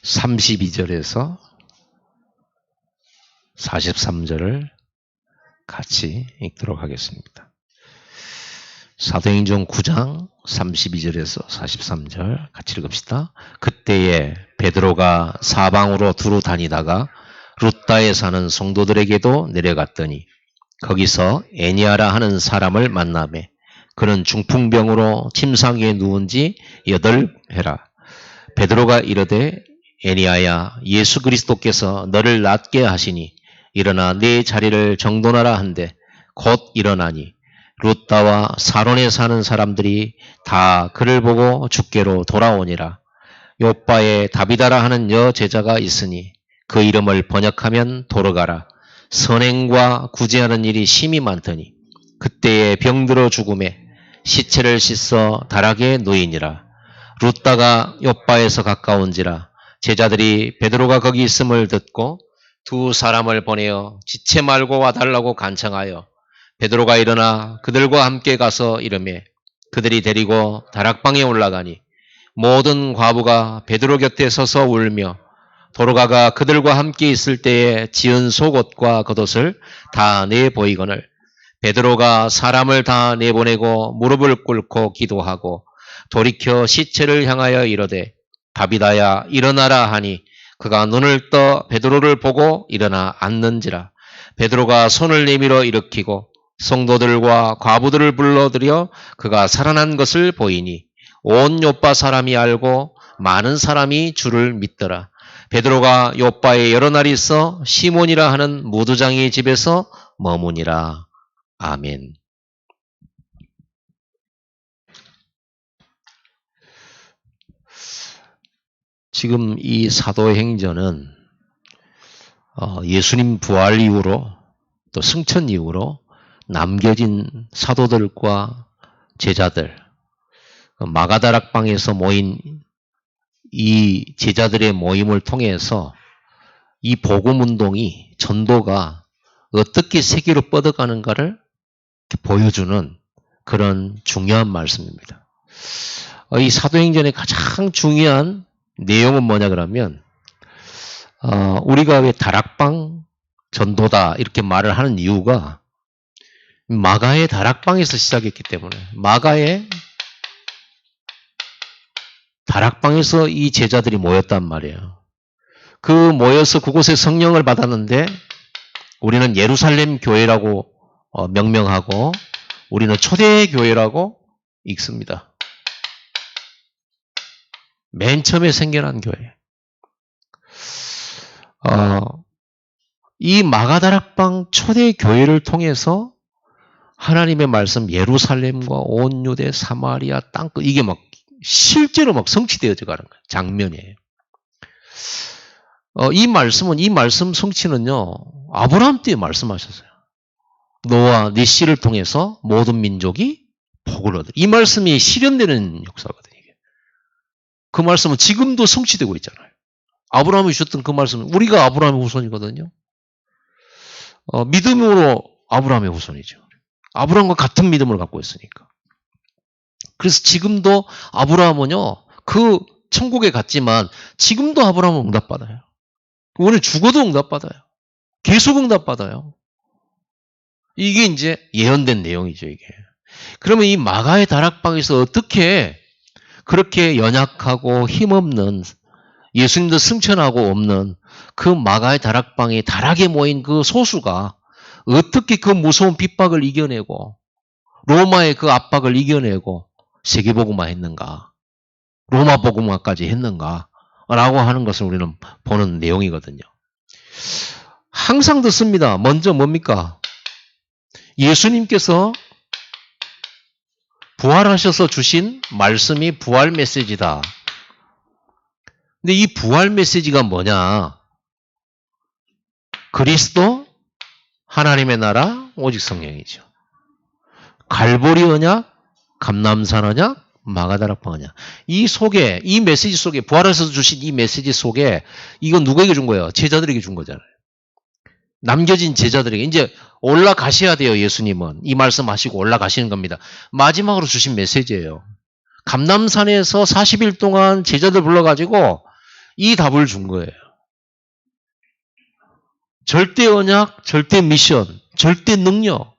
32절에서 43절을 같이 읽도록 하겠습니다. 사도행전 9장 32절에서 43절 같이 읽읍시다. 그때에 베드로가 사방으로 두루 다니다가 루다에 사는 성도들에게도 내려갔더니 거기서 애니아라 하는 사람을 만나매 그는 중풍병으로 침상에 누운 지 8회라. 베드로가 이르되 애니아야, 예수 그리스도께서 너를 낫게 하시니 일어나 네 자리를 정돈하라 한데 곧 일어나니 루다와 사론에 사는 사람들이 다 그를 보고 주께로 돌아오니라. 요빠에 다비다라 하는 여제자가 있으니 그 이름을 번역하면 도르가라. 선행과 구제하는 일이 심히 많더니 그때에 병들어 죽음에 시체를 씻어 다락에 놓이니라. 루다가 요빠에서 가까운지라 제자들이 베드로가 거기 있음을 듣고 두 사람을 보내어 지체 말고 와달라고 간청하여 베드로가 일어나 그들과 함께 가서 이르매 그들이 데리고 다락방에 올라가니 모든 과부가 베드로 곁에 서서 울며 도르가가 그들과 함께 있을 때에 지은 속옷과 겉옷을 다 내보이거늘 베드로가 사람을 다 내보내고 무릎을 꿇고 기도하고 돌이켜 시체를 향하여 이르되 다비다야 일어나라 하니 그가 눈을 떠 베드로를 보고 일어나 앉는지라. 베드로가 손을 내밀어 일으키고 성도들과 과부들을 불러들여 그가 살아난 것을 보이니 온 요빠 사람이 알고 많은 사람이 주를 믿더라. 베드로가 요빠에 여러 날 있어 시몬이라 하는 무두장의 집에서 머무니라. 아멘. 지금 이 사도행전은 예수님 부활 이후로 또 승천 이후로 남겨진 사도들과 제자들, 마가다락방에서 모인 이 제자들의 모임을 통해서 이 복음운동이, 전도가 어떻게 세계로 뻗어가는가를 보여주는 그런 중요한 말씀입니다. 이 사도행전의 가장 중요한 내용은 뭐냐 그러면 우리가 왜 다락방 전도다 이렇게 말을 하는 이유가 마가의 다락방에서 시작했기 때문에 마가의 다락방에서 이 제자들이 모였단 말이에요. 그 모여서 그곳에 성령을 받았는데 우리는 예루살렘 교회라고 명명하고 우리는 초대교회라고 읽습니다. 맨 처음에 생겨난 교회. 이 마가다락방 초대교회를 통해서 하나님의 말씀 예루살렘과 온 유대 사마리아 땅끝 이게 막 실제로 막 성취되어져 가는 거예요. 장면이에요. 이 말씀 성취는요. 아브라함 때 말씀하셨어요. 너와 네 씨를 통해서 모든 민족이 복을 얻으리. 이 말씀이 실현되는 역사거든요. 그 말씀은 지금도 성취되고 있잖아요. 아브라함이 주셨던 그 말씀은 우리가 아브라함의 후손이거든요. 믿음으로 아브라함의 후손이죠. 아브라함과 같은 믿음을 갖고 있으니까. 그래서 지금도 아브라함은요. 그 천국에 갔지만 지금도 아브라함은 응답받아요. 오늘 죽어도 응답받아요. 계속 응답받아요. 이게 이제 예언된 내용이죠. 이게. 그러면 이 마가의 다락방에서 어떻게 그렇게 연약하고 힘없는 예수님도 승천하고 없는 그 마가의 다락방에 다락에 모인 그 소수가 어떻게 그 무서운 핍박을 이겨내고 로마의 그 압박을 이겨내고 세계복음화 했는가, 로마 복음화까지 했는가 라고 하는 것을 우리는 보는 내용이거든요. 항상 듣습니다. 먼저 뭡니까? 예수님께서 부활하셔서 주신 말씀이 부활 메시지다. 근데 이 부활 메시지가 뭐냐? 그리스도, 하나님의 나라, 오직 성령이죠. 갈보리 언약, 감람산 언약, 마가다락방 언약. 이 속에, 이 메시지 속에, 부활하셔서 주신 이 메시지 속에 이건 누구에게 준 거예요? 제자들에게 준 거잖아요. 남겨진 제자들에게 이제 올라가셔야 돼요. 예수님은 이 말씀하시고 올라가시는 겁니다. 마지막으로 주신 메시지예요. 감람산에서 40일 동안 제자들 불러가지고 이 답을 준 거예요. 절대 언약, 절대 미션, 절대 능력.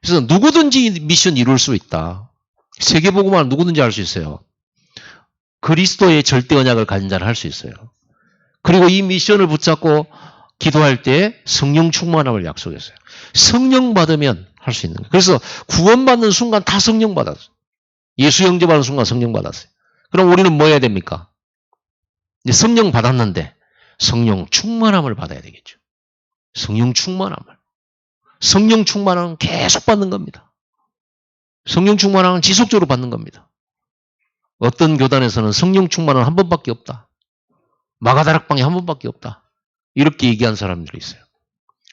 그래서 누구든지 미션 이룰 수 있다. 세계복음화는 누구든지 할 수 있어요. 그리스도의 절대 언약을 가진 자는 할 수 있어요. 그리고 이 미션을 붙잡고 기도할 때 성령 충만함을 약속했어요. 성령 받으면 할 수 있는 거예요. 그래서 구원받는 순간 다 성령 받았어요. 예수 영접하는 순간 성령 받았어요. 그럼 우리는 뭐 해야 됩니까? 이제 성령 받았는데 성령 충만함을 받아야 되겠죠. 성령 충만함을. 성령 충만함은 계속 받는 겁니다. 성령 충만함은 지속적으로 받는 겁니다. 어떤 교단에서는 성령 충만은 한 번밖에 없다. 마가다락방에 한 번밖에 없다. 이렇게 얘기한 사람들이 있어요.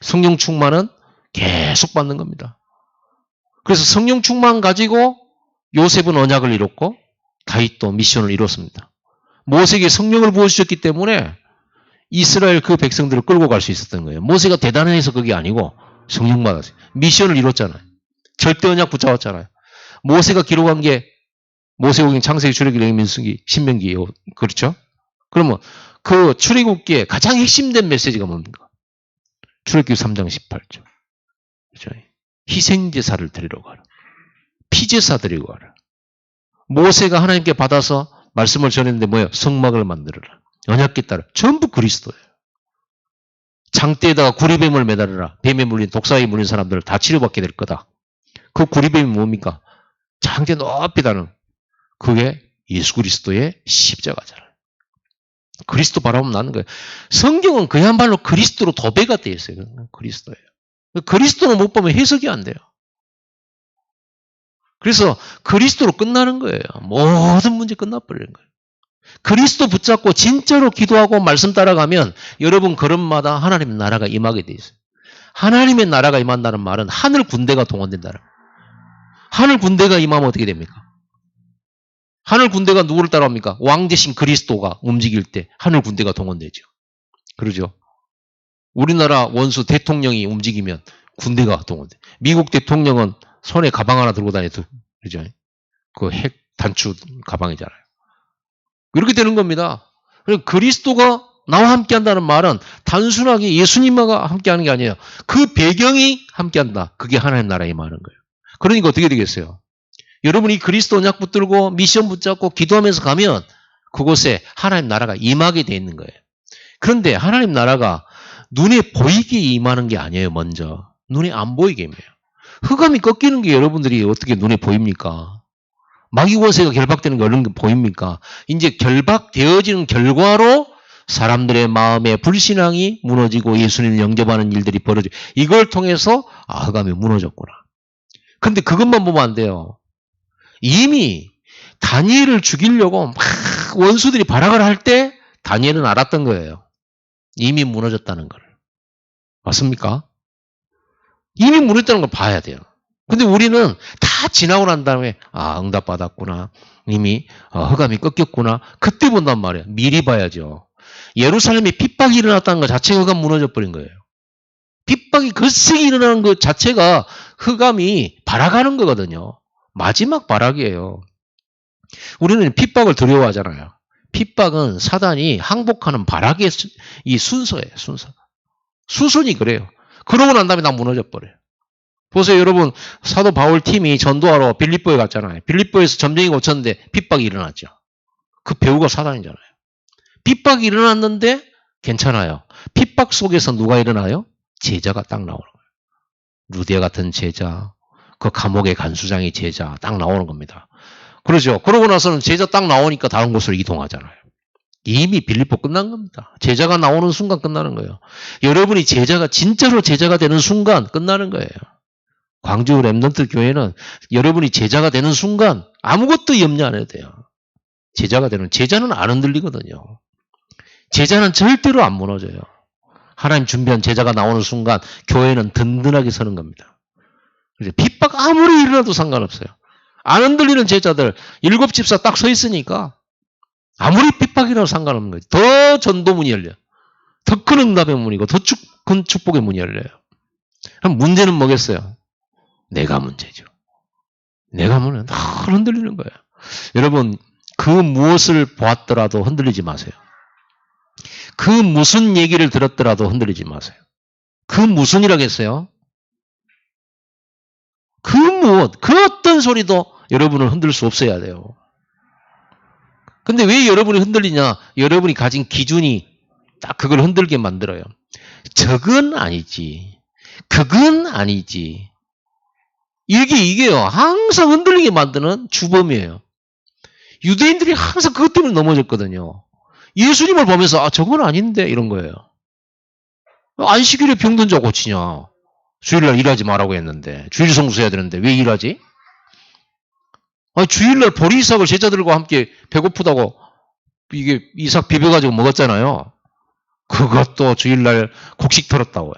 성령 충만은 계속 받는 겁니다. 그래서 성령 충만 가지고 요셉은 언약을 이뤘고 다윗도 미션을 이뤘습니다. 모세에게 성령을 부어주셨기 때문에 이스라엘 그 백성들을 끌고 갈 수 있었던 거예요. 모세가 대단해서 그게 아니고 성령 받았어요. 미션을 이뤘잖아요. 절대 언약 붙잡았잖아요. 모세가 기록한 게 모세오경, 창세기, 출애굽기, 레위기, 민수기, 신명기 그렇죠? 그러면 그 출애굽기에 가장 핵심된 메시지가 뭡니까? 출애굽기 3장 18절. 그렇죠? 희생제사를 드리러 가라. 피제사 드리고 가라. 모세가 하나님께 받아서 말씀을 전했는데 뭐예요? 성막을 만들어라. 언약궤 따라. 전부 그리스도예요. 장대에다가 구리뱀을 매달아라. 뱀에 물린 독사에 물린 사람들을 다 치료받게 될 거다. 그 구리뱀이 뭡니까? 장대 높이 다는 그게 예수 그리스도의 십자가잖아요. 그리스도 바라보면 나는 거예요. 성경은 그야말로 그리스도로 도배가 되어 있어요. 그리스도예요. 그리스도는 못 보면 해석이 안 돼요. 그래서 그리스도로 끝나는 거예요. 모든 문제 끝나버리는 거예요. 그리스도 붙잡고 진짜로 기도하고 말씀 따라가면 여러분 걸음마다 하나님의 나라가 임하게 돼 있어요. 하나님의 나라가 임한다는 말은 하늘 군대가 동원된다는 거예요. 하늘 군대가 임하면 어떻게 됩니까? 하늘 군대가 누구를 따라옵니까? 왕 대신 그리스도가 움직일 때 하늘 군대가 동원되죠. 그러죠? 우리나라 원수 대통령이 움직이면 군대가 동원돼. 미국 대통령은 손에 가방 하나 들고 다니죠. 그죠? 그 핵 단추 가방이잖아요. 이렇게 되는 겁니다. 그리스도가 나와 함께 한다는 말은 단순하게 예수님과 함께 하는 게 아니에요. 그 배경이 함께 한다. 그게 하나님 나라에 임하는 거예요. 그러니까 어떻게 되겠어요? 여러분이 그리스도 언약 붙들고 미션 붙잡고 기도하면서 가면 그곳에 하나님 나라가 임하게 돼 있는 거예요. 그런데 하나님 나라가 눈에 보이게 임하는 게 아니에요. 먼저. 눈에 안 보이게 임해요. 흑암이 꺾이는 게 여러분들이 어떻게 눈에 보입니까? 마귀권세가 결박되는 게 어느 게 보입니까? 이제 결박되어지는 결과로 사람들의 마음에 불신앙이 무너지고 예수님을 영접하는 일들이 벌어지고 이걸 통해서 흑암이 무너졌구나. 근데 그것만 보면 안 돼요. 이미 다니엘을 죽이려고 막 원수들이 발악을 할 때 다니엘은 알았던 거예요. 이미 무너졌다는 걸. 맞습니까? 이미 무너졌다는 걸 봐야 돼요. 근데 우리는 다 지나고 난 다음에 응답받았구나. 이미 흑암이 꺾였구나. 그때 본단 말이에요. 미리 봐야죠. 예루살렘에 핍박이 일어났다는 것 자체가 흑암 무너져 버린 거예요. 핍박이 거세게 일어나는 것 자체가 흑암이 발악하는 거거든요. 마지막 발악이에요. 우리는 핍박을 두려워하잖아요. 핍박은 사단이 항복하는 발악의 이 순서예요. 순서. 수순이 그래요. 그러고 난 다음에 다 무너져 버려요. 보세요, 여러분. 사도 바울 팀이 전도하러 빌립보에 갔잖아요. 빌립보에서 점쟁이 고쳤는데 핍박이 일어났죠. 그 배우가 사단이잖아요. 핍박이 일어났는데 괜찮아요. 핍박 속에서 누가 일어나요? 제자가 딱 나오는 거예요. 루디아 같은 제자, 그 감옥의 간수장의 제자 딱 나오는 겁니다. 그러죠. 그러고 나서는 제자 딱 나오니까 다른 곳으로 이동하잖아요. 이미 빌립보 끝난 겁니다. 제자가 나오는 순간 끝나는 거예요. 여러분이 제자가 진짜로 제자가 되는 순간 끝나는 거예요. 광주 랩넌트 교회는 여러분이 제자가 되는 순간 아무것도 염려 안 해도 돼요. 제자가 되는 제자는 안 흔들리거든요. 제자는 절대로 안 무너져요. 하나님 준비한 제자가 나오는 순간 교회는 든든하게 서는 겁니다. 핍박 아무리 일어나도 상관없어요. 안 흔들리는 제자들 7집사 딱 서 있으니까 아무리 핍박이라도 상관없는 거죠. 더 전도문이 열려요. 더 큰 응답의 문이고 더 큰 축복의 문이 열려요. 그럼 문제는 뭐겠어요? 내가 문제죠. 내가 문제는 늘 흔들리는 거예요. 여러분 그 무엇을 보았더라도 흔들리지 마세요. 그 무슨 얘기를 들었더라도 흔들리지 마세요. 그 무슨이라겠어요? 그 무엇, 그 어떤 소리도 여러분을 흔들 수 없어야 돼요. 근데 왜 여러분이 흔들리냐? 여러분이 가진 기준이 딱 그걸 흔들게 만들어요. 저건 아니지. 그건 아니지. 이게요. 항상 흔들리게 만드는 주범이에요. 유대인들이 항상 그것 때문에 넘어졌거든요. 예수님을 보면서 아 저건 아닌데 이런 거예요. 안식일에 병든 자 고치냐. 주일날 일하지 말라고 했는데 주일 성수해야 되는데 왜 일하지? 아니, 주일날 보리 이삭을 제자들과 함께 배고프다고 이게 이삭 비벼가지고 먹었잖아요. 그것도 주일날 곡식 털었다고요.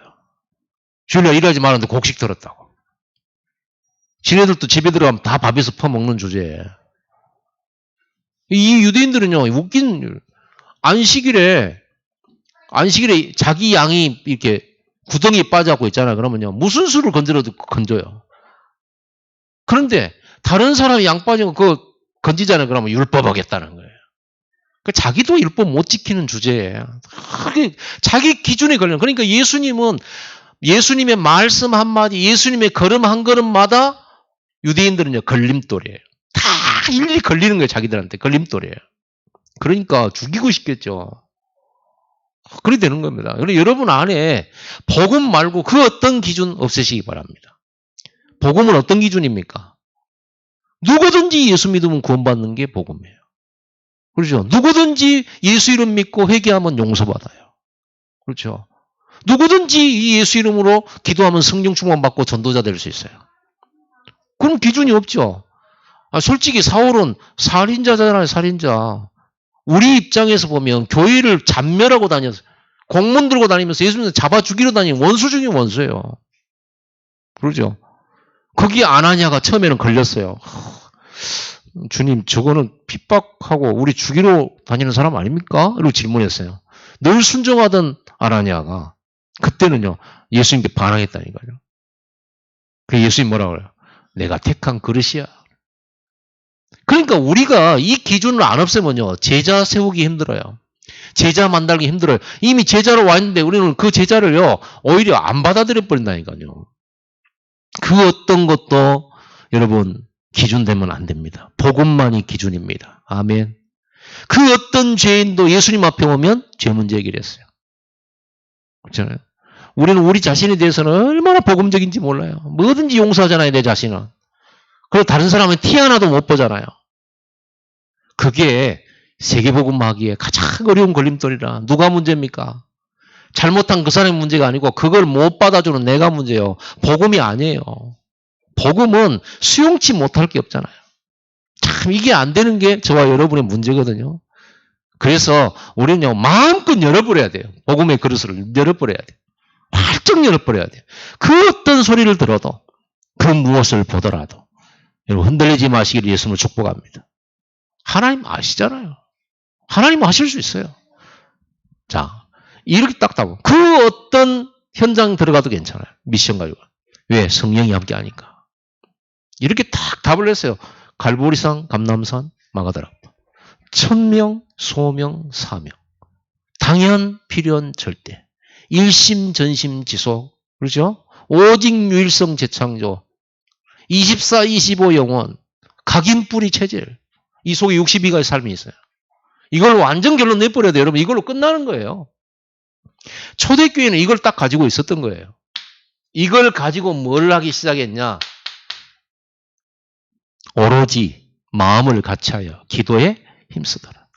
주일날 일하지 말았는데 곡식 털었다고. 지네들도 집에 들어가면 다 밥에서 퍼먹는 주제에. 이 유대인들은요, 웃긴, 안식일에 자기 양이 이렇게 구덩이에 빠져갖고 있잖아요. 그러면요, 무슨 수를 건드려도 건져요. 그런데 다른 사람이 양 빠지고 그거 건지잖아요. 그러면 율법하겠다는 거예요. 자기도 율법 못 지키는 주제에 자기 기준에 걸려. 그러니까 예수님은 예수님의 말씀 한마디, 예수님의 걸음 한 걸음마다 유대인들은요, 걸림돌이에요. 다 일일이 걸리는 거예요, 자기들한테. 걸림돌이에요. 그러니까 죽이고 싶겠죠. 그렇게 되는 겁니다. 그래서 여러분 안에 복음 말고 그 어떤 기준 없애시기 바랍니다. 복음은 어떤 기준입니까? 누구든지 예수 믿으면 구원받는 게 복음이에요. 그렇죠? 누구든지 예수 이름 믿고 회개하면 용서받아요. 그렇죠? 누구든지 이 예수 이름으로 기도하면 성령 충만받고 전도자 될 수 있어요. 그럼 기준이 없죠. 솔직히 사울은 살인자잖아요, 살인자. 우리 입장에서 보면 교회를 잔멸하고 다녔어요. 공문 들고 다니면서 예수님을 잡아 죽이러 다니는 원수 중에 원수예요. 그러죠? 거기 아나니아가 처음에는 걸렸어요. 주님, 저거는 핍박하고 우리 죽이러 다니는 사람 아닙니까? 이러고 질문했어요. 늘 순종하던 아나니아가 그때는요, 예수님께 반항했다니까요. 그래서 예수님 뭐라고 그래요? 내가 택한 그릇이야. 그러니까 우리가 이 기준을 안 없애면요, 제자 세우기 힘들어요. 제자 만들기 힘들어요. 이미 제자로 와 있는데 우리는 그 제자를요, 오히려 안 받아들여 버린다니까요. 그 어떤 것도 여러분 기준 되면 안 됩니다. 복음만이 기준입니다. 아멘. 그 어떤 죄인도 예수님 앞에 오면 죄 문제 해결했어요. 그렇잖아요. 우리는 우리 자신에 대해서는 얼마나 복음적인지 몰라요. 뭐든지 용서하잖아요, 내 자신은. 그리고 다른 사람은 티 하나도 못 보잖아요. 그게 세계복음하기에 가장 어려운 걸림돌이라. 누가 문제입니까? 잘못한 그 사람의 문제가 아니고 그걸 못 받아주는 내가 문제예요. 복음이 아니에요. 복음은 수용치 못할 게 없잖아요. 참 이게 안 되는 게 저와 여러분의 문제거든요. 그래서 우리는요, 마음껏 열어버려야 돼요. 복음의 그릇을 열어버려야 돼요. 활짝 열어버려야 돼요. 그 어떤 소리를 들어도 그 무엇을 보더라도 여러분 흔들리지 마시기를 예수님을 축복합니다. 하나님 아시잖아요. 하나님 아실 수 있어요. 자, 이렇게 딱 답은 그 어떤 현장 들어가도 괜찮아요. 미션 가지고. 왜? 성령이 함께 하니까. 이렇게 딱 답을 냈어요. 갈보리산, 감람산, 마가다락. 천명, 소명, 사명. 당연, 필연, 절대. 일심, 전심, 지속. 그렇죠? 오직 유일성, 재창조. 24, 25 영원. 각인뿌리 체질. 이 속에 62가지 삶이 있어요. 이걸 완전 결론 내버려야 돼요. 여러분 이걸로 끝나는 거예요. 초대교회는 이걸 딱 가지고 있었던 거예요. 이걸 가지고 뭘 하기 시작했냐. 오로지 마음을 같이하여 기도에 힘쓰더라.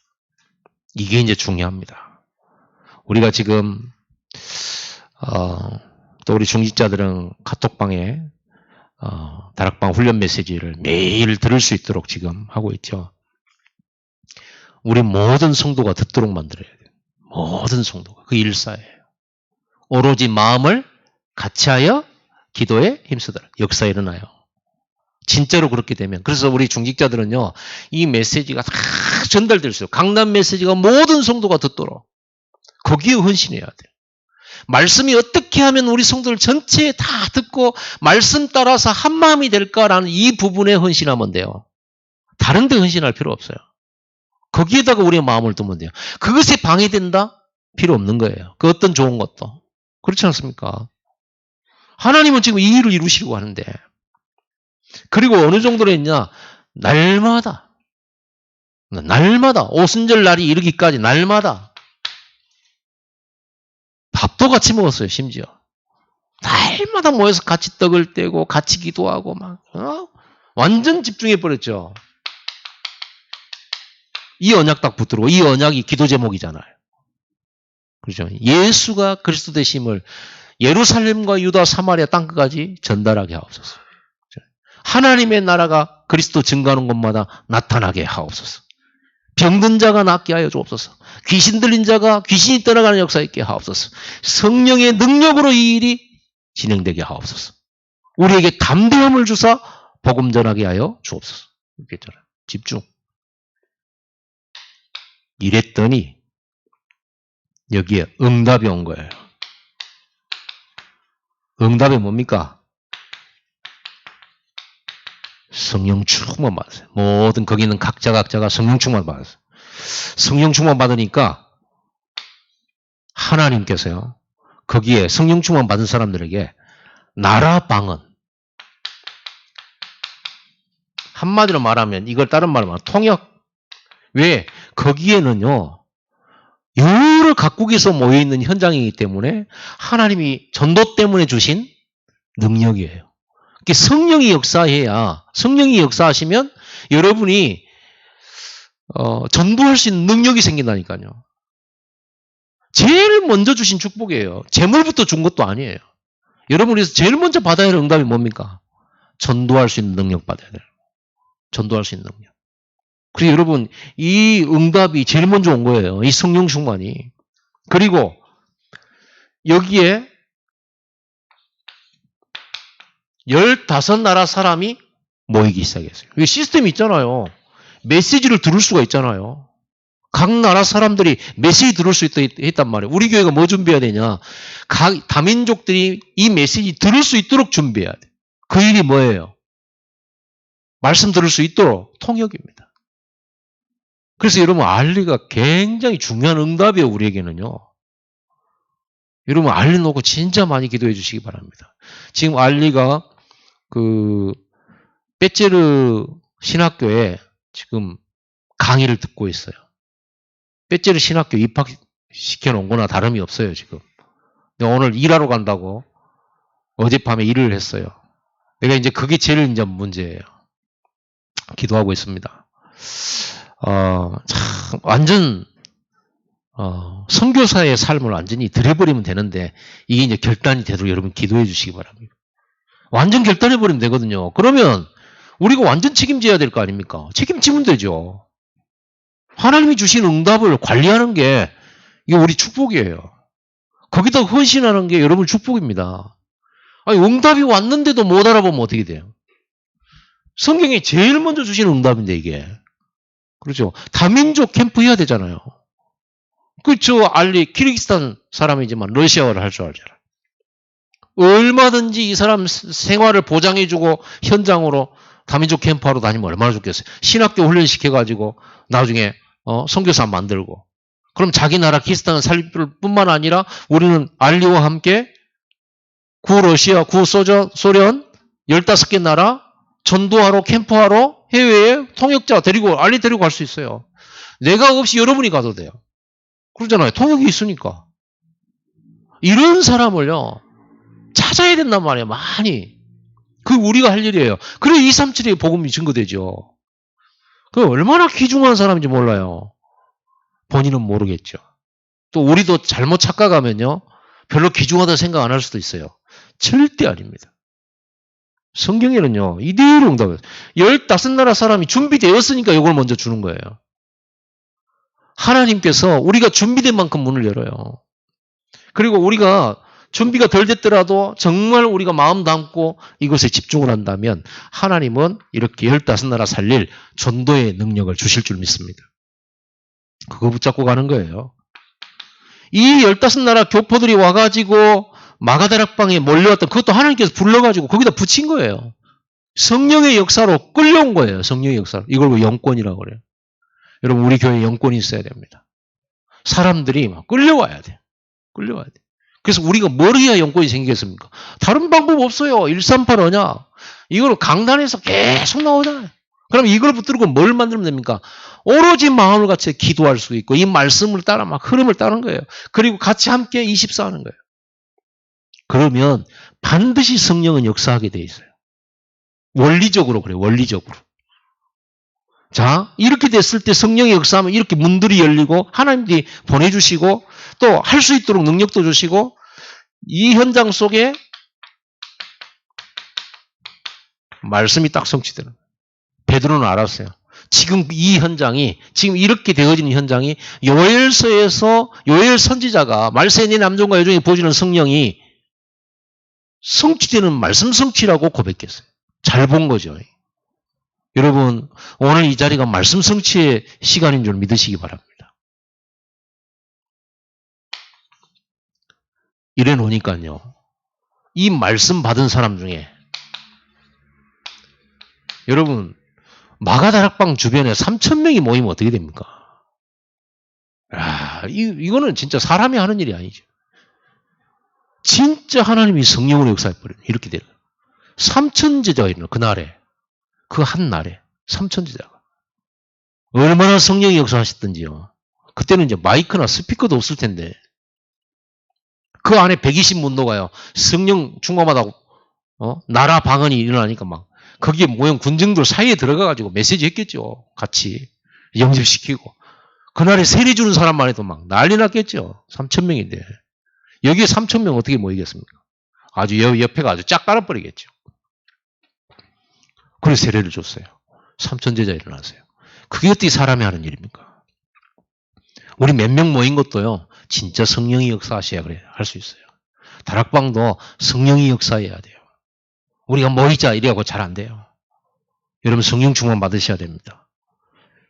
이게 이제 중요합니다. 우리가 지금 또 우리 중직자들은 카톡방에 다락방 훈련 메시지를 매일 들을 수 있도록 지금 하고 있죠. 우리 모든 성도가 듣도록 만들어야 돼요. 모든 성도가. 그 일사예요. 오로지 마음을 같이하여 기도에 힘쓰더라. 역사 일어나요. 진짜로 그렇게 되면. 그래서 우리 중직자들은요, 이 메시지가 다 전달될 수 있어요. 강단 메시지가 모든 성도가 듣도록. 거기에 헌신해야 돼요. 말씀이 어떻게 하면 우리 성도들 전체에 다 듣고 말씀 따라서 한마음이 될까라는 이 부분에 헌신하면 돼요. 다른 데 헌신할 필요 없어요. 거기에다가 우리의 마음을 두면 돼요. 그것에 방해된다? 필요 없는 거예요. 그 어떤 좋은 것도. 그렇지 않습니까? 하나님은 지금 이 일을 이루시려고 하는데. 그리고 어느 정도로 했냐? 날마다 오순절 날이 이르기까지 날마다 밥도 같이 먹었어요. 심지어. 날마다 모여서 같이 떡을 떼고 같이 기도하고 막 완전 집중해 버렸죠. 이 언약 딱 붙들고 이 언약이 기도 제목이잖아요. 그렇죠? 예수가 그리스도 되심을 예루살렘과 유다 사마리아 땅끝까지 전달하게 하옵소서. 하나님의 나라가 그리스도 증거하는 곳마다 나타나게 하옵소서. 병든 자가 낫게 하여 주옵소서. 귀신 들린 자가 귀신이 떠나가는 역사 있게 하옵소서. 성령의 능력으로 이 일이 진행되게 하옵소서. 우리에게 담대함을 주사 복음 전하게 하여 주옵소서. 이렇게 했잖아요. 집중. 이랬더니 여기에 응답이 온 거예요. 응답이 뭡니까? 성령 충만 받았어요. 모든 거기 있는 각자가 성령 충만 받았어요. 성령 충만 받으니까 하나님께서요. 거기에 성령 충만 받은 사람들에게 나라 방언. 한마디로 말하면 이걸 다른 말로 말하면 통역. 왜? 거기에는요. 여러 각국에서 모여있는 현장이기 때문에 하나님이 전도 때문에 주신 능력이에요. 성령이 역사해야 성령이 역사하시면 여러분이 전도할 수 있는 능력이 생긴다니까요. 제일 먼저 주신 축복이에요. 재물부터 준 것도 아니에요. 여러분이 제일 먼저 받아야 할 응답이 뭡니까? 전도할 수 있는 능력 받아야 돼요. 전도할 수 있는 능력. 그래서 여러분 이 응답이 제일 먼저 온 거예요. 이 성령 충만이. 그리고 여기에 15나라 사람이 모이기 시작했어요. 이 시스템이 있잖아요. 메시지를 들을 수가 있잖아요. 각 나라 사람들이 메시지 들을 수 있단 말이에요. 우리 교회가 뭐 준비해야 되냐. 각 다민족들이 이 메시지 들을 수 있도록 준비해야 돼. 그 일이 뭐예요? 말씀 들을 수 있도록 통역입니다. 그래서 여러분 알리가 굉장히 중요한 응답이에요. 우리에게는요. 여러분 알리 놓고 진짜 많이 기도해 주시기 바랍니다. 지금 알리가 그 빼째르 신학교에 지금 강의를 듣고 있어요. 빼째르 신학교 입학시켜 놓은 거나 다름이 없어요, 지금. 오늘 일하러 간다고 어젯밤에 일을 했어요. 내가 이제 그게 제일 이제 문제예요. 기도하고 있습니다. 참, 완전, 선교사의 삶을 완전히 들여버리면 되는데, 이게 이제 결단이 되도록 여러분 기도해 주시기 바랍니다. 완전 결단해버리면 되거든요. 그러면 우리가 완전 책임져야 될 거 아닙니까? 책임지면 되죠. 하나님이 주신 응답을 관리하는 게 이게 우리 축복이에요. 거기다 헌신하는 게 여러분 축복입니다. 아니 응답이 왔는데도 못 알아보면 어떻게 돼요? 성경이 제일 먼저 주신 응답인데 이게. 그렇죠. 다민족 캠프 해야 되잖아요. 그렇죠. 알리 키르기스탄 사람이지만 러시아어를 할 줄 알잖아요. 얼마든지 이 사람 생활을 보장해주고 현장으로 다민족 캠프하러 다니면 얼마나 좋겠어요. 신학교 훈련시켜가지고 나중에 선교사 만들고 그럼 자기 나라 키르기스탄을 살릴 뿐만 아니라 우리는 알리와 함께 구러시아, 구소련 15개 나라 전도하러 캠프하러 해외에 통역자 알리 데리고 갈 수 있어요. 내가 없이 여러분이 가도 돼요. 그러잖아요. 통역이 있으니까. 이런 사람을요. 찾아야 된단 말이에요. 많이. 그게 우리가 할 일이에요. 그래 237의 복음이 증거되죠. 그 얼마나 귀중한 사람인지 몰라요. 본인은 모르겠죠. 또 우리도 잘못 착각하면요. 별로 귀중하다 생각 안 할 수도 있어요. 절대 아닙니다. 성경에는요. 이대로 응답해요. 15나라 사람이 준비되었으니까 이걸 먼저 주는 거예요. 하나님께서 우리가 준비된 만큼 문을 열어요. 그리고 우리가 준비가 덜 됐더라도 정말 우리가 마음 담고 이것에 집중을 한다면 하나님은 이렇게 15나라 살릴 전도의 능력을 주실 줄 믿습니다. 그거 붙잡고 가는 거예요. 이 15나라 교포들이 와가지고 마가다락방에 몰려왔던 그것도 하나님께서 불러가지고 거기다 붙인 거예요. 성령의 역사로 끌려온 거예요. 성령의 역사로. 이걸 왜 영권이라고 그래요? 여러분 우리 교회에 영권이 있어야 됩니다. 사람들이 막 끌려와야 돼. 끌려와야 돼. 그래서 우리가 뭘 해야 영권이 생기겠습니까? 다른 방법 없어요. 138 언약. 이걸 강단에서 계속 나오잖아요. 그럼 이걸 붙들고 뭘 만들면 됩니까? 오로지 마음을 같이 기도할 수 있고 이 말씀을 따라 막 흐름을 따는 거예요. 그리고 같이 함께 24 하는 거예요. 그러면 반드시 성령은 역사하게 돼 있어요. 원리적으로 그래요. 원리적으로. 자, 이렇게 됐을 때 성령이 역사하면 이렇게 문들이 열리고 하나님이 보내주시고 또 할 수 있도록 능력도 주시고 이 현장 속에 말씀이 딱 성취되는 거예요. 베드로는 알았어요. 지금 이 현장이 지금 이렇게 되어지는 현장이 요엘서에서 요엘 선지자가 말세니 남종과 여종이 보여주는 성령이 성취되는 말씀 성취라고 고백했어요. 잘 본 거죠. 여러분 오늘 이 자리가 말씀 성취의 시간인 줄 믿으시기 바랍니다. 이래 놓으니까요. 이 말씀 받은 사람 중에 여러분 마가다락방 주변에 3,000명이 모이면 어떻게 됩니까? 이거는 진짜 사람이 하는 일이 아니죠. 진짜 하나님이 성령으로 역사해버려요. 이렇게 돼요. 3,000제자가 일어나 그날에 그 한 날에 3,000제자가 얼마나 성령이 역사하셨던지요. 그때는 이제 마이크나 스피커도 없을 텐데 그 안에 120문도가요. 성령 충만하다고 나라 방언이 일어나니까 막 거기에 모형 군중들 사이에 들어가가지고 메시지 했겠죠. 같이 영접시키고 그날에 세례 주는 사람만 해도 막 난리 났겠죠. 3,000명인데 여기에 3,000명 어떻게 모이겠습니까? 아주 옆에가 아주 쫙 깔아버리겠죠. 그래서 세례를 줬어요. 3,000제자 일어났어요. 그게 어떻게 사람이 하는 일입니까? 우리 몇 명 모인 것도요. 진짜 성령이 역사하셔야 그래 할 수 있어요. 다락방도 성령이 역사해야 돼요. 우리가 모이자 이래갖고 잘 안 돼요. 여러분 성령 충만 받으셔야 됩니다.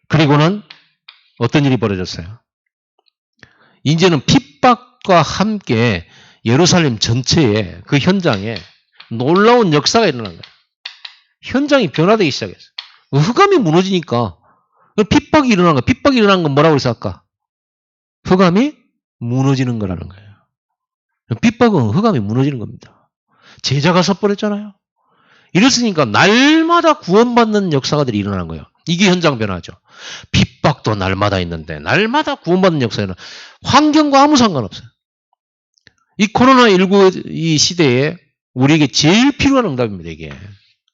그리고는 어떤 일이 벌어졌어요? 이제는 핍박과 함께 예루살렘 전체에 그 현장에 놀라운 역사가 일어난 거예요. 현장이 변화되기 시작했어요. 흑암이 무너지니까 핍박이 일어난 거예요. 핍박이 일어난 건 뭐라고 그랬어 아까? 흑암이 무너지는 거라는 거예요. 핍박은 흑암이 무너지는 겁니다. 제자가 섰버렸잖아요. 이랬으니까 날마다 구원받는 역사가들이 일어나는 거예요. 이게 현장 변화죠. 핍박도 날마다 있는데 날마다 구원받는 역사에는 환경과 아무 상관없어요. 이 코로나19 이 시대에 우리에게 제일 필요한 응답입니다. 이게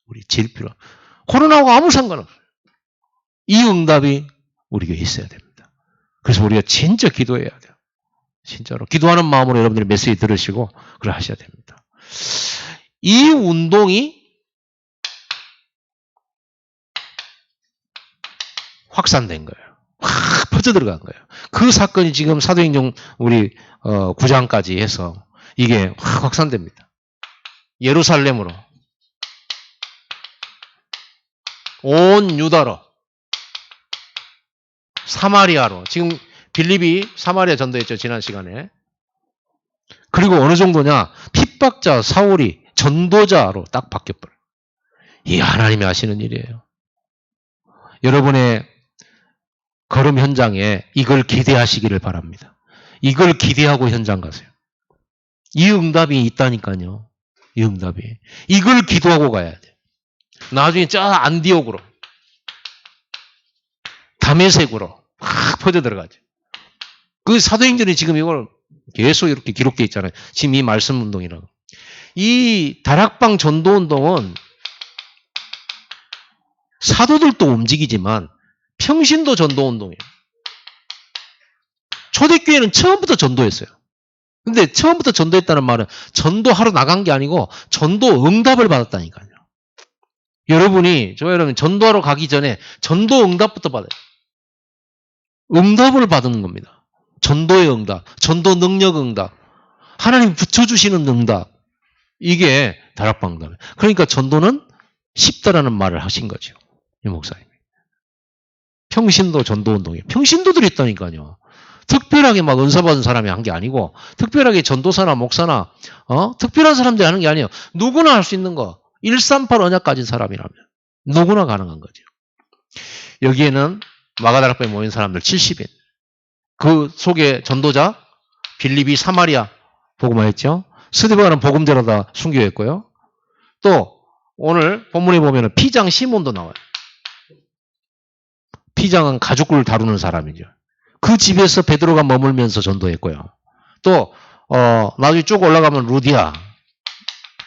우리 제일 필요한 코로나하고 아무 상관없어요. 이 응답이 우리에게 있어야 됩니다. 그래서 우리가 진짜 기도해야 돼요. 진짜로 기도하는 마음으로 여러분들이 메시지 들으시고 그걸 하셔야 됩니다. 이 운동이 확산된 거예요. 확 퍼져 들어간 거예요. 그 사건이 지금 사도행전 우리 9장까지 해서 이게 확 확산됩니다. 예루살렘으로 온 유다로 사마리아로 지금 빌립이 사마리아 전도했죠. 지난 시간에. 그리고 어느 정도냐 핍박자 사울이 전도자로 딱 바뀌어버려요. 이게 하나님이 하시는 일이에요. 여러분의 걸음 현장에 이걸 기대하시기를 바랍니다. 이걸 기대하고 현장 가세요. 이 응답이 있다니까요. 이 응답이. 이걸 기도하고 가야 돼요. 나중에 저 안디옥으로 다메섹으로 확 퍼져 들어가죠. 그 사도행전이 지금 이걸 계속 이렇게 기록되어 있잖아요. 지금 이 말씀 운동이라고. 이 다락방 전도 운동은 사도들도 움직이지만 평신도 전도 운동이에요. 초대교회는 처음부터 전도했어요. 근데 처음부터 전도했다는 말은 전도하러 나간 게 아니고 전도 응답을 받았다니까요. 여러분 전도하러 가기 전에 전도 응답부터 받아요. 응답을 받는 겁니다. 전도의 응답, 전도 능력 응답, 하나님 붙여주시는 응답. 이게 다락방 응답이에요. 그러니까 전도는 쉽다라는 말을 하신 거죠. 이 목사님이. 평신도 전도운동이에요. 평신도들이 있다니까요. 특별하게 막 은사 받은 사람이 한 게 아니고 특별하게 전도사나 목사나 특별한 사람들이 하는 게 아니에요. 누구나 할 수 있는 거. 138 언약 가진 사람이라면 누구나 가능한 거죠. 여기에는 마가다락방에 모인 사람들 70인. 그 속에 전도자 빌립이 사마리아 복음화했죠. 스데반은 복음제로다 순교했고요. 또 오늘 본문에 보면 피장 시몬도 나와요. 피장은 가죽을 다루는 사람이죠. 그 집에서 베드로가 머물면서 전도했고요. 또 나중에 쭉 올라가면 루디아,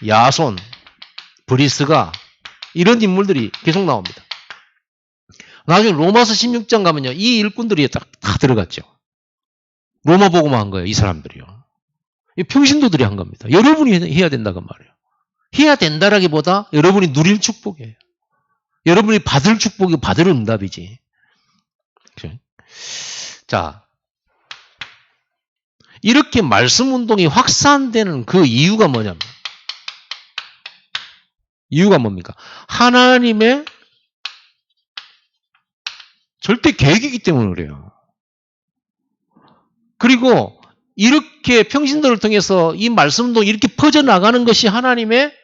야손, 브리스가 이런 인물들이 계속 나옵니다. 나중에 로마서 16장 가면요. 이 일꾼들이 다 들어갔죠. 로마 복음화한 거예요. 이 사람들이요. 이 평신도들이 한 겁니다. 여러분이 해야 된다고 말이에요. 해야 된다라기보다 여러분이 누릴 축복이에요. 여러분이 받을 축복이 받을 응답이지. 그렇죠? 자, 이렇게 말씀 운동이 확산되는 그 이유가 뭐냐면 이유가 뭡니까? 하나님의 절대 계획이기 때문에 그래요. 그리고 이렇게 평신도를 통해서 이 말씀 운동이 이렇게 퍼져나가는 것이 하나님의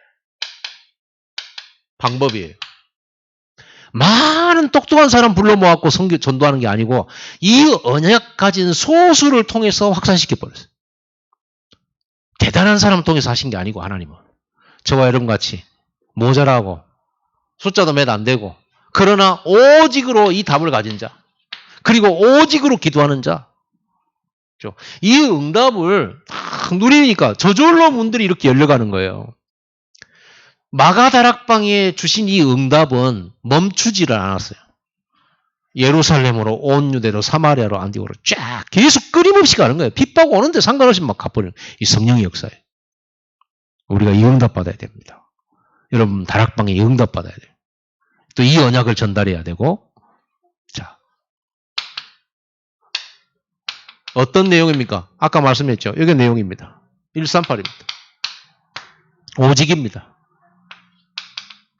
방법이에요. 많은 똑똑한 사람 불러 모았고 선교 전도하는 게 아니고 이 언약 가진 소수를 통해서 확산시켜 버렸어요. 대단한 사람 통해서 하신 게 아니고 하나님은 저와 여러분 같이 모자라고 숫자도 몇 안 되고 그러나 오직으로 이 답을 가진 자 그리고 오직으로 기도하는 자 이 응답을 딱 누리니까 저절로 문들이 이렇게 열려가는 거예요. 마가다락방에 주신 이 응답은 멈추지를 않았어요. 예루살렘으로 온 유대로 사마리아로 안디오로 쫙 계속 끊임없이 가는 거예요. 핍박 오는데 상관없이 막 가버리는 이 성령의 역사에 우리가 이 응답 받아야 됩니다. 여러분 다락방에 이 응답 받아야 돼요. 또 이 언약을 전달해야 되고 자 어떤 내용입니까? 아까 말씀했죠. 이게 내용입니다. 138입니다. 오직입니다.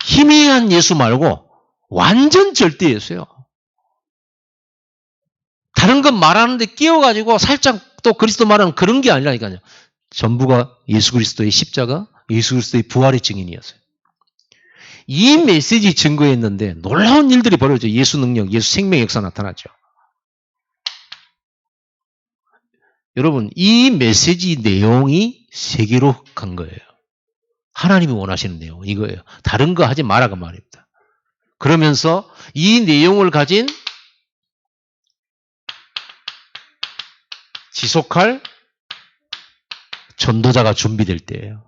희미한 예수 말고 완전 절대 예수예요. 다른 건 말하는데 끼워가지고 살짝 또 그리스도 말하는 그런 게 아니라니까요. 전부가 예수 그리스도의 십자가, 예수 그리스도의 부활의 증인이었어요. 이 메시지 증거했는데 놀라운 일들이 벌어져요. 예수 능력, 예수 생명 역사 나타났죠. 여러분 이 메시지 내용이 세계로 간 거예요. 하나님이 원하시는 내용 이거예요. 다른 거 하지 말라고 말입니다. 그러면서 이 내용을 가진 지속할 전도자가 준비될 때예요.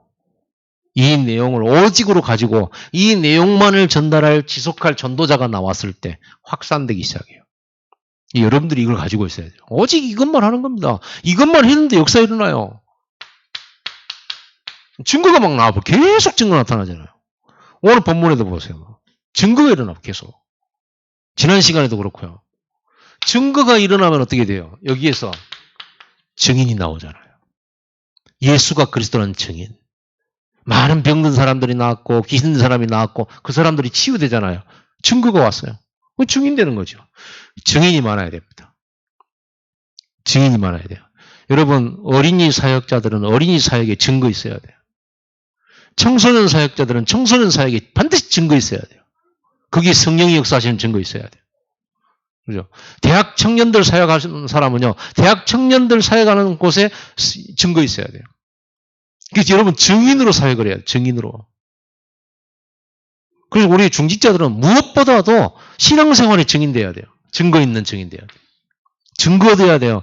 이 내용을 오직으로 가지고 이 내용만을 전달할 지속할 전도자가 나왔을 때 확산되기 시작해요. 여러분들이 이걸 가지고 있어야 돼요. 오직 이것만 하는 겁니다. 이것만 했는데 역사 일어나요. 증거가 막 나와요. 계속 증거 나타나잖아요. 오늘 본문에도 보세요. 증거가 일어나고 계속. 지난 시간에도 그렇고요. 증거가 일어나면 어떻게 돼요? 여기에서 증인이 나오잖아요. 예수가 그리스도라는 증인. 많은 병든 사람들이 나왔고 귀신 든 사람이 나왔고 그 사람들이 치유되잖아요. 증거가 왔어요. 증인 되는 거죠. 증인이 많아야 됩니다. 증인이 많아야 돼요. 여러분 어린이 사역자들은 어린이 사역에 증거 있어야 돼요. 청소년 사역자들은 청소년 사역에 반드시 증거 있어야 돼요. 그게 성령이 역사하시는 증거 있어야 돼요. 그죠? 대학 청년들 사역하는 사람은요, 대학 청년들 사역하는 곳에 증거 있어야 돼요. 그래서 여러분 증인으로 사역을 해야 돼요. 증인으로. 그래서 우리 중직자들은 무엇보다도 신앙생활에 증인돼야 돼요. 증거 있는 증인돼야 돼요. 증거돼야 돼요.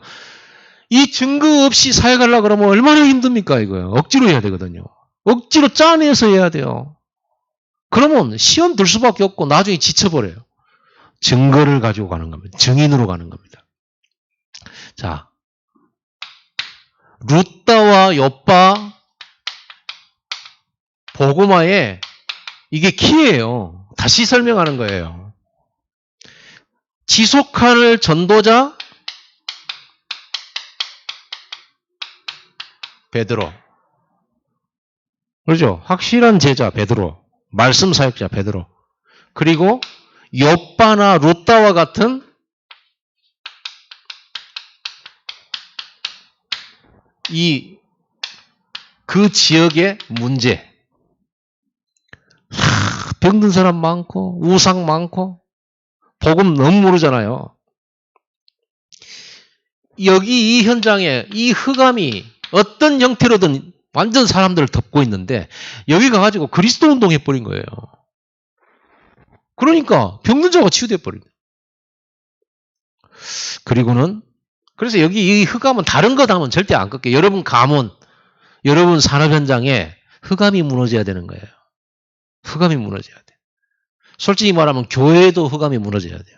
이 증거 없이 사역하려고 그러면 얼마나 힘듭니까 이거요. 억지로 해야 되거든요. 억지로 짜내서 해야 돼요. 그러면 시험 들 수밖에 없고 나중에 지쳐버려요. 증거를 가지고 가는 겁니다. 증인으로 가는 겁니다. 자, 룻다와 욥바 복음화에 이게 키예요. 다시 설명하는 거예요. 지속할 전도자 베드로. 그렇죠? 확실한 제자 베드로. 말씀 사역자 베드로. 그리고 욥바나 룻다와 같은 그 지역의 문제. 병든 사람 많고 우상 많고 복음 너무 모르잖아요. 여기 이 현장에 이 흑암이 어떤 형태로든 완전 사람들을 덮고 있는데 여기 가가지고 그리스도 운동해버린 거예요. 그러니까 병든 자가 치유돼버린 거예요. 그리고는 그래서 여기 이 흑암은 다른 거 하면 절대 안 꺾여요. 여러분 가문, 여러분 산업 현장에 흑암이 무너져야 되는 거예요. 흑암이 무너져야 돼. 솔직히 말하면 교회도 흑암이 무너져야 돼요.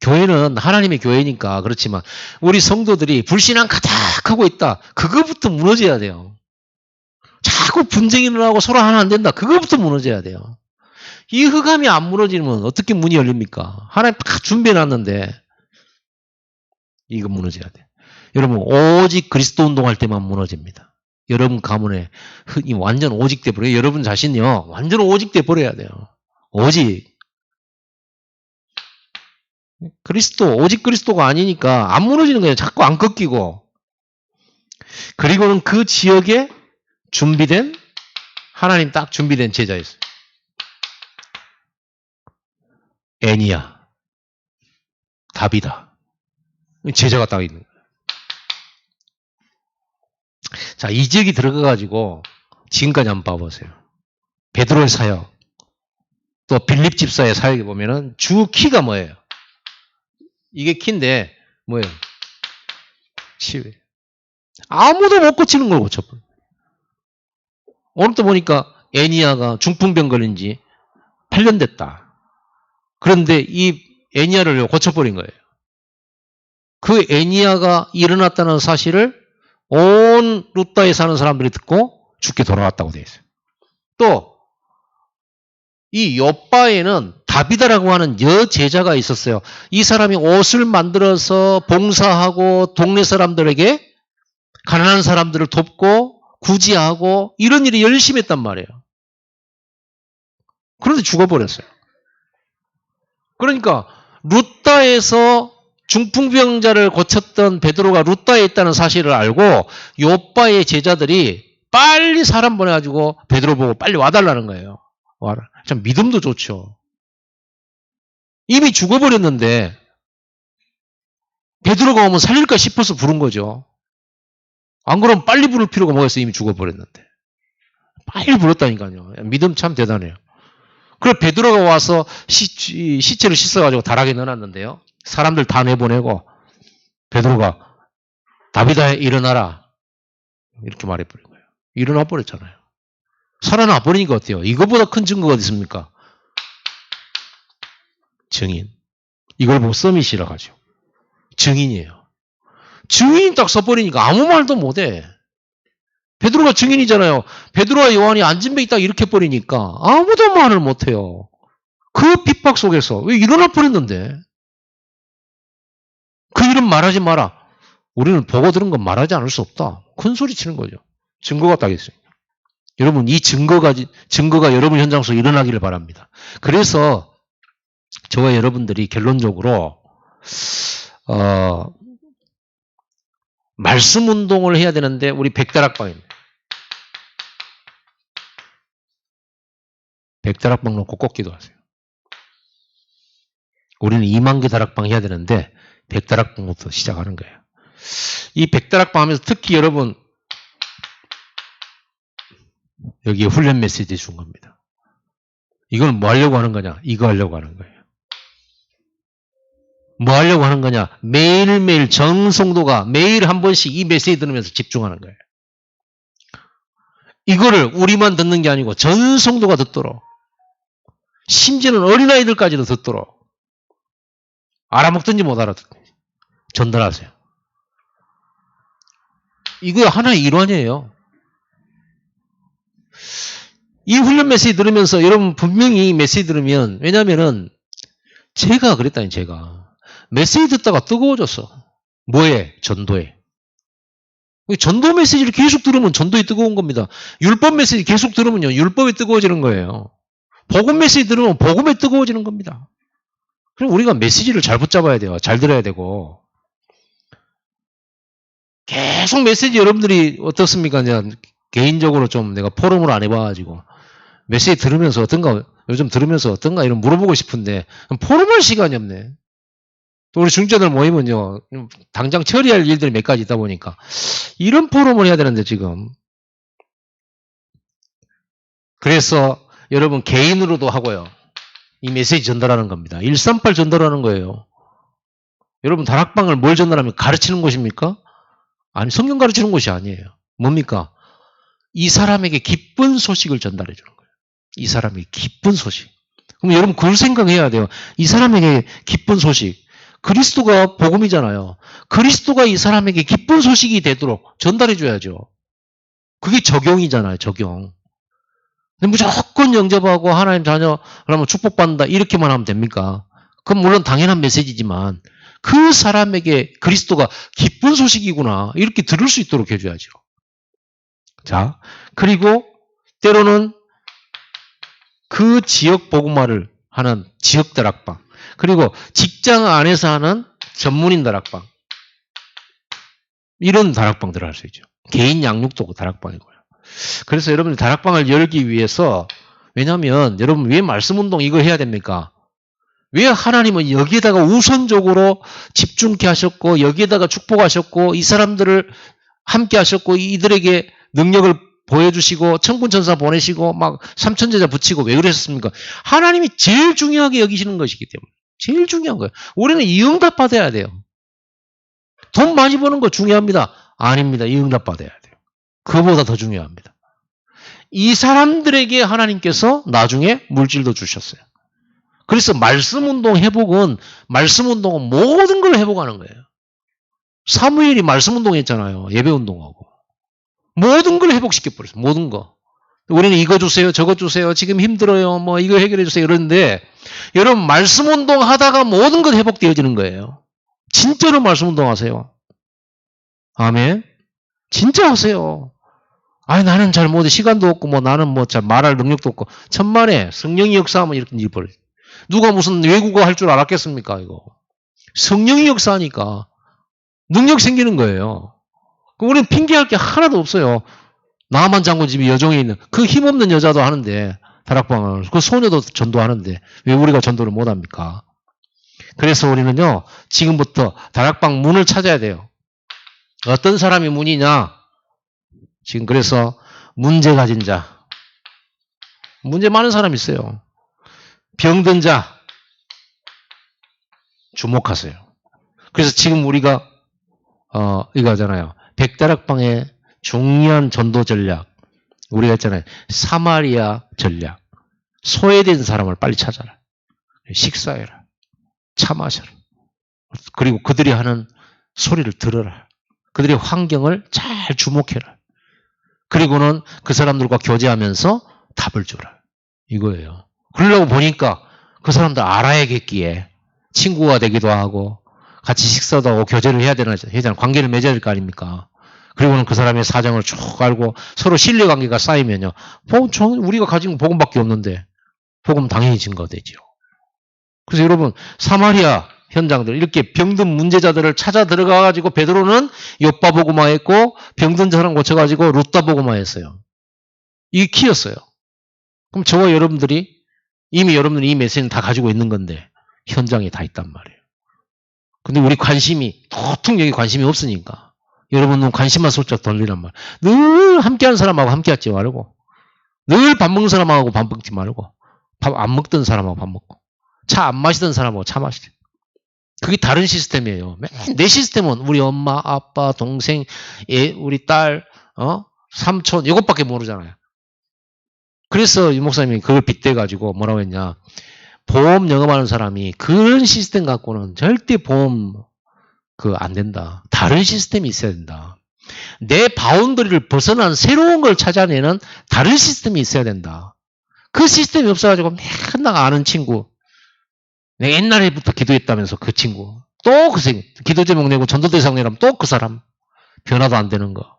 교회는 하나님의 교회니까 그렇지만 우리 성도들이 불신앙 가득하고 있다. 그거부터 무너져야 돼요. 자꾸 분쟁이 일어나고 서로 하나 안 된다. 그거부터 무너져야 돼요. 이 흑암이 안 무너지면 어떻게 문이 열립니까? 하나님 다 준비해놨는데 이거 무너져야 돼. 여러분 오직 그리스도 운동할 때만 무너집니다. 여러분 가문에 흑이 완전 오직 돼버려요. 여러분 자신이요. 완전 오직 돼버려야 돼요. 오직. 그리스도, 오직 그리스도가 아니니까 안 무너지는 거예요. 자꾸 안 꺾이고. 그리고는 그 지역에 준비된, 하나님 딱 준비된 제자 있어요. 애니야, 다비다. 제자가 딱 있는 거예요. 자, 이 지역이 들어가가지고 지금까지 한번 봐보세요. 베드로의 사역, 또 빌립 집사의 사역에 보면은 주 키가 뭐예요? 이게 키인데 뭐예요? 치유. 아무도 못 고치는 걸 고쳐버려. 오늘 또 보니까 애니아가 중풍병 걸린 지 8년 됐다. 그런데 이 애니아를 고쳐버린 거예요. 그 애니아가 일어났다는 사실을 온 루따에 사는 사람들이 듣고 죽게 돌아왔다고 되어 있어요. 또 이 요바에는 다비다라고 하는 여제자가 있었어요. 이 사람이 옷을 만들어서 봉사하고 동네 사람들에게 가난한 사람들을 돕고 구제하고 이런 일을 열심히 했단 말이에요. 그런데 죽어버렸어요. 그러니까 루따에서 중풍병자를 고쳤던 베드로가 루따에 있다는 사실을 알고 요바의 제자들이 빨리 사람 보내가지고 베드로 보고 빨리 와달라는 거예요. 와라. 참 믿음도 좋죠. 이미 죽어버렸는데 베드로가 오면 살릴까 싶어서 부른 거죠. 안 그러면 빨리 부를 필요가 뭐가 있어요. 이미 죽어버렸는데. 빨리 불렀다니까요. 믿음 참 대단해요. 그래서 베드로가 와서 시체를 씻어가지고 다락에 넣어놨는데요. 사람들 다 내보내고 베드로가 다비다 일어나라 이렇게 말해버린 거예요. 일어나 버렸잖아요. 살아나 버리니까 어때요? 이거보다 큰 증거가 어디 있습니까? 증인. 이걸 보고 서밋이라고 하죠. 증인이에요. 증인이 딱 써버리니까 아무 말도 못해. 베드로가 증인이잖아요. 베드로와 요한이 안진뱅이 딱 이렇게 버리니까 아무도 말을 못해요. 그 핍박 속에서 왜 일어나 버렸는데? 그 이름 말하지 마라. 우리는 보고 들은 건 말하지 않을 수 없다. 큰 소리 치는 거죠. 증거가 딱 있어요. 여러분 이 증거가 여러분 현장 속에 일어나기를 바랍니다. 그래서 저와 여러분들이 결론적으로 말씀 운동을 해야 되는데 우리 백다락방입니다. 백다락방 놓고 꼭 기도하세요. 우리는 2만 개 다락방 해야 되는데 백다락방부터 시작하는 거예요. 이 백다락방 하면서 특히 여러분 여기에 훈련 메시지 준 겁니다. 이건 뭐 하려고 하는 거냐? 이거 하려고 하는 거예요. 뭐 하려고 하는 거냐? 매일매일 전 성도가 매일 한 번씩 이 메시지 들으면서 집중하는 거예요. 이거를 우리만 듣는 게 아니고 전 성도가 듣도록 심지어는 어린아이들까지도 듣도록 알아먹든지 못 알아듣든지 전달하세요. 이거 하나의 일환이에요. 이 훈련 메시지 들으면서 여러분 분명히 이 메시지 들으면 왜냐면은 제가 그랬다니 제가 메시지 듣다가 뜨거워졌어. 뭐에? 전도에. 전도 메시지를 계속 들으면 전도에 뜨거운 겁니다. 율법 메시지 계속 들으면요. 율법에 뜨거워지는 거예요. 복음 메시지 들으면 복음에 뜨거워지는 겁니다. 그럼 우리가 메시지를 잘 붙잡아야 돼요. 잘 들어야 되고. 계속 메시지 여러분들이 어떻습니까? 개인적으로 좀 내가 포럼을 안 해봐가지고 메시지 들으면서 어떤가 요즘 들으면서 어떤가 이런 물어보고 싶은데 포럼할 시간이 없네. 또 우리 중재들 모이면요, 당장 처리할 일들이 몇 가지 있다 보니까 이런 포럼을 해야 되는데 지금. 그래서 여러분 개인으로도 하고요. 이 메시지 전달하는 겁니다. 138 전달하는 거예요. 여러분 다락방을 뭘 전달하면 가르치는 곳입니까? 아니, 성경 가르치는 곳이 아니에요. 뭡니까? 이 사람에게 기쁜 소식을 전달해 주는 거예요. 이 사람에게 기쁜 소식. 그럼 여러분 그걸 생각해야 돼요. 이 사람에게 기쁜 소식. 그리스도가 복음이잖아요. 그리스도가 이 사람에게 기쁜 소식이 되도록 전달해 줘야죠. 그게 적용이잖아요. 적용. 근데 무조건 영접하고 하나님 자녀라면 축복받는다 이렇게만 하면 됩니까? 그건 물론 당연한 메시지지만 그 사람에게 그리스도가 기쁜 소식이구나 이렇게 들을 수 있도록 해줘야죠. 자, 그리고 때로는 그 지역 복음화를 하는 지역 다락방, 그리고 직장 안에서 하는 전문인 다락방, 이런 다락방들을 할 수 있죠. 개인 양육도 다락방이고요. 그래서 여러분들 다락방을 열기 위해서, 왜냐하면 여러분 왜 말씀운동 이거 해야 됩니까? 왜 하나님은 여기에다가 우선적으로 집중케 하셨고 여기에다가 축복하셨고 이 사람들을 함께 하셨고 이들에게 능력을 보여주시고 천군천사 보내시고 막 삼천제자 붙이고 왜 그러셨습니까? 하나님이 제일 중요하게 여기시는 것이기 때문에. 제일 중요한 거예요. 우리는 이 응답 받아야 돼요. 돈 많이 버는 거 중요합니다. 아닙니다. 이 응답 받아야 돼요. 그거보다 더 중요합니다. 이 사람들에게 하나님께서 나중에 물질도 주셨어요. 그래서 말씀운동 회복은, 말씀운동은 모든 걸 회복하는 거예요. 사무엘이 말씀운동 했잖아요. 예배운동하고. 모든 걸 회복시켜버렸어요. 모든 거. 우리는 이거 주세요. 저거 주세요. 지금 힘들어요. 뭐 이거 해결해 주세요. 이러는데 여러분 말씀운동 하다가 모든 것 회복되어지는 거예요. 진짜로 말씀운동 하세요. 아멘. 진짜 하세요. 아니 나는 잘 못해. 시간도 없고 뭐 나는 뭐 잘 말할 능력도 없고. 천만에 성령이 역사하면 이렇게 일이 벌어져. 누가 무슨 외국어 할 줄 알았겠습니까 이거. 성령이 역사하니까 능력 생기는 거예요. 우리는 핑계할 게 하나도 없어요. 나만 장군집이 여종에 있는 그 힘없는 여자도 하는데 다락방을, 그 소녀도 전도하는데 왜 우리가 전도를 못합니까? 그래서 우리는요 지금부터 다락방 문을 찾아야 돼요. 어떤 사람이 문이냐? 지금 그래서 문제 가진 자, 문제 많은 사람 있어요. 병든 자 주목하세요. 그래서 지금 우리가 이거 하잖아요. 백다락방의 중요한 전도 전략, 우리가 했잖아요. 사마리아 전략. 소외된 사람을 빨리 찾아라. 식사해라. 차 마셔라. 그리고 그들이 하는 소리를 들어라. 그들의 환경을 잘 주목해라. 그리고는 그 사람들과 교제하면서 답을 주라. 이거예요. 그러려고 보니까 그 사람들 알아야겠기에 친구가 되기도 하고 같이 식사도 하고 교제를 해야 되잖아요. 관계를 맺어야 될 거 아닙니까? 그리고는 그 사람의 사정을 쭉 알고 서로 신뢰관계가 쌓이면요. 우리가 가진 복음밖에 없는데 복음 당연히 증거되죠. 그래서 여러분 사마리아 현장들 이렇게 병든 문제자들을 찾아 들어가가지고 베드로는 욥바 복음화했고 병든 사람 고쳐가지고 룻다 복음화했어요. 이게 키였어요. 그럼 저와 여러분들이 이미 여러분들이 이 메시지는 다 가지고 있는 건데 현장에 다 있단 말이에요. 근데 우리 관심이 도통 여기 관심이 없으니까 여러분은 관심만 솔직히 돌리란 말. 늘 함께하는 사람하고 함께하지 말고 늘 밥 먹는 사람하고 밥 먹지 말고 밥 안 먹던 사람하고 밥 먹고 차 안 마시던 사람하고 차 마시고 그게 다른 시스템이에요. 내 시스템은 우리 엄마, 아빠, 동생, 우리 딸, 삼촌 이것밖에 모르잖아요. 그래서 유 목사님이 그걸 빗대가지고 뭐라고 했냐. 보험 영업하는 사람이 그런 시스템 갖고는 절대 보험 안 된다. 다른 시스템이 있어야 된다. 내 바운더리를 벗어난 새로운 걸 찾아내는 다른 시스템이 있어야 된다. 그 시스템이 없어가지고 맨날 아는 친구. 내가 옛날에부터 기도했다면서 그 친구. 또 그 기도 제목 내고 전도 대상 내라면 또 그 사람. 변화도 안 되는 거.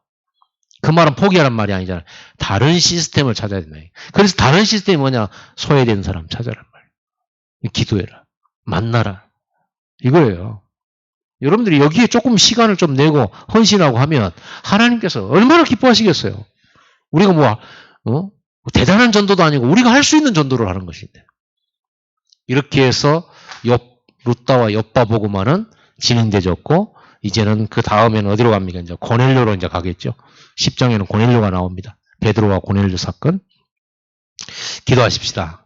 그 말은 포기하란 말이 아니잖아요. 다른 시스템을 찾아야 된다. 그래서 다른 시스템이 뭐냐. 소외된 사람 찾아란 말이에요. 기도해라. 만나라. 이거예요. 여러분들이 여기에 조금 시간을 좀 내고 헌신하고 하면 하나님께서 얼마나 기뻐하시겠어요. 우리가 대단한 전도도 아니고 우리가 할 수 있는 전도를 하는 것인데. 이렇게 해서 루다와 엿바 보고만은 진행되졌고, 이제는 그 다음에는 어디로 갑니까? 이제 고넬료로 이제 가겠죠. 10장에는 고넬료가 나옵니다. 베드로와 고넬료 사건. 기도하십시다.